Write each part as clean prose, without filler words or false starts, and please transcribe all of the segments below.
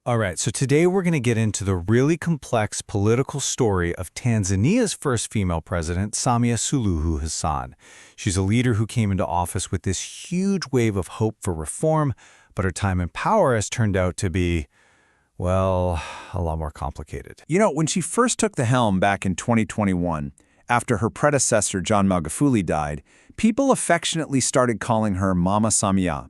All right, so today we're going to get into the really complex political story of Tanzania's first female president, Samia Suluhu Hassan. She's a leader who came into office with this huge wave of hope for reform, but her time in power has turned out to be, well, a lot more complicated. You know, when she first took the helm back in 2021, after her predecessor John Magufuli died, people affectionately started calling her Mama Samia.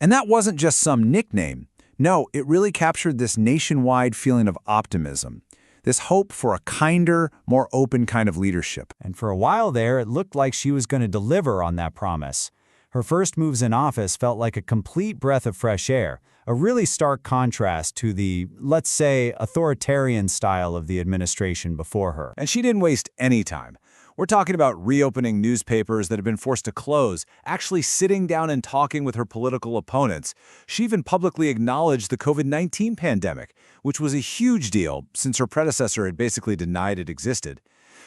And that wasn't just some nickname. No, it really captured this nationwide feeling of optimism, this hope for a kinder, more open kind of leadership. And for a while there, it looked like she was going to deliver on that promise. Her first moves in office felt like a complete breath of fresh air, a really stark contrast to the, let's say, authoritarian style of the administration before her. And she didn't waste any time. We're talking about reopening newspapers that have been forced to close, actually sitting down and talking with her political opponents. She even publicly acknowledged the COVID-19 pandemic, which was a huge deal since her predecessor had basically denied it existed.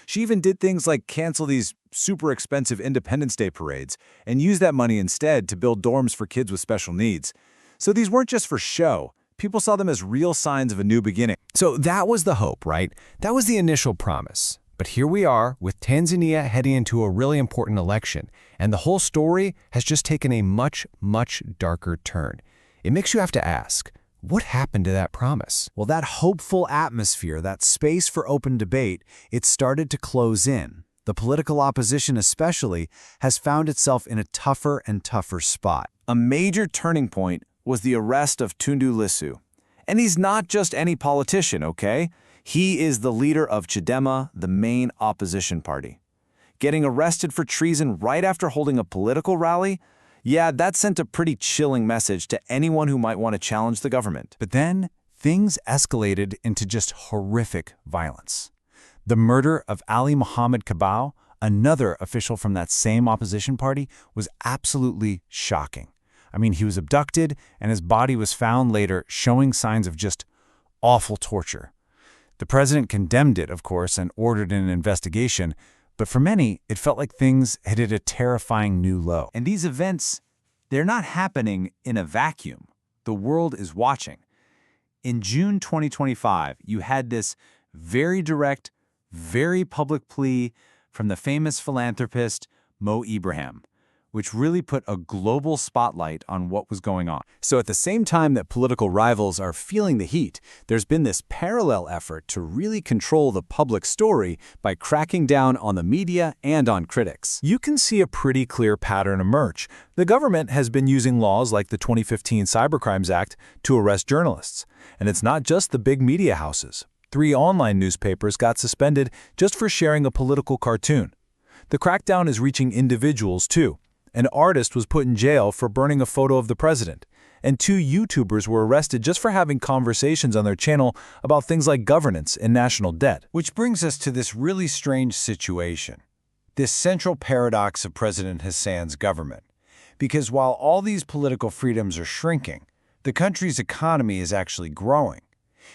She even did things like cancel these super expensive Independence Day parades and use that money instead to build dorms for kids with special needs. So these weren't just for show. People saw them as real signs of a new beginning. So that was the hope, right? That was the initial promise. But here we are with Tanzania heading into a really important election, and the whole story has just taken a much, much darker turn. It makes you have to ask, what happened to that promise? Well, that hopeful atmosphere, that space for open debate, it started to close in. The political opposition especially has found itself in a tougher and tougher spot. A major turning point was the arrest of Tundu Lissu. And he's not just any politician, okay? He is the leader of Chadema, the main opposition party. Getting arrested for treason right after holding a political rally? Yeah, that sent a pretty chilling message to anyone who might want to challenge the government. But then, things escalated into just horrific violence. The murder of Ali Mohammed Kabau, another official from that same opposition party, was absolutely shocking. I mean, he was abducted, and his body was found later showing signs of just awful torture. The president condemned it, of course, and ordered an investigation, but for many, it felt like things had hit a terrifying new low. And these events, they're not happening in a vacuum. The world is watching. In June 2025, you had this very direct, very public plea from the famous philanthropist Mo Ibrahim, which really put a global spotlight on what was going on. So at the same time that political rivals are feeling the heat, there's been this parallel effort to really control the public story by cracking down on the media and on critics. You can see a pretty clear pattern emerge. The government has been using laws like the 2015 Cybercrimes Act to arrest journalists. And it's not just the big media houses. 3 online newspapers got suspended just for sharing a political cartoon. The crackdown is reaching individuals, too. An artist was put in jail for burning a photo of the president, and 2 YouTubers were arrested just for having conversations on their channel about things like governance and national debt. Which brings us to this really strange situation, this central paradox of President Hassan's government. Because while all these political freedoms are shrinking, the country's economy is actually growing.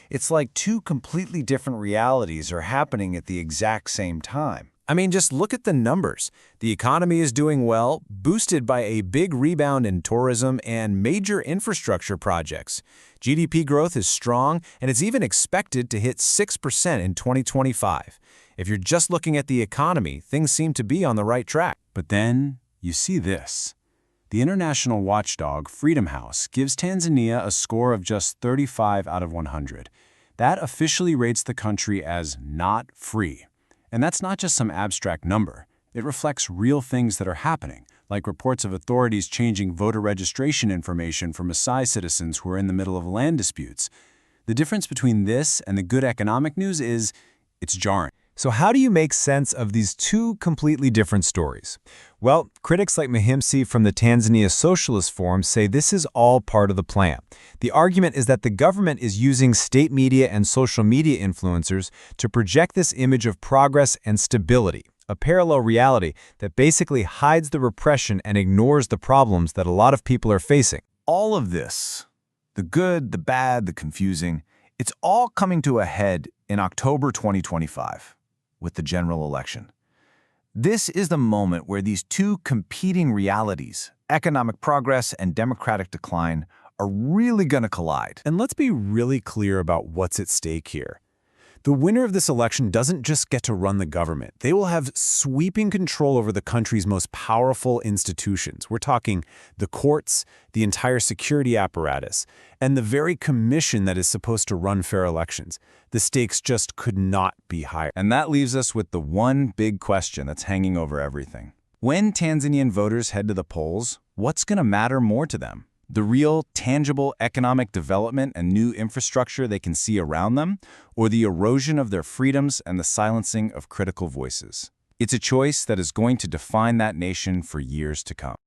It's like 2 completely different realities are happening at the exact same time. I mean, just look at the numbers. The economy is doing well, boosted by a big rebound in tourism and major infrastructure projects. GDP growth is strong, and it's even expected to hit 6% in 2025. If you're just looking at the economy, things seem to be on the right track. But then you see this. The international watchdog Freedom House gives Tanzania a score of just 35 out of 100. That officially rates the country as not free. And that's not just some abstract number. It reflects real things that are happening, like reports of authorities changing voter registration information for Maasai citizens who are in the middle of land disputes. The difference between this and the good economic news is, it's jarring. So how do you make sense of these 2 completely different stories? Well, critics like Mahimsi from the Tanzania Socialist Forum say this is all part of the plan. The argument is that the government is using state media and social media influencers to project this image of progress and stability, a parallel reality that basically hides the repression and ignores the problems that a lot of people are facing. All of this, the good, the bad, the confusing, it's all coming to a head in October 2025. With the general election. This is the moment where these 2 competing realities, economic progress and democratic decline, are really going to collide. And let's be really clear about what's at stake here. The winner of this election doesn't just get to run the government. They will have sweeping control over the country's most powerful institutions. We're talking the courts, the entire security apparatus, and the very commission that is supposed to run fair elections. The stakes just could not be higher. And that leaves us with the one big question that's hanging over everything. When Tanzanian voters head to the polls, what's going to matter more to them? The real, tangible economic development and new infrastructure they can see around them, or the erosion of their freedoms and the silencing of critical voices? It's a choice that is going to define that nation for years to come.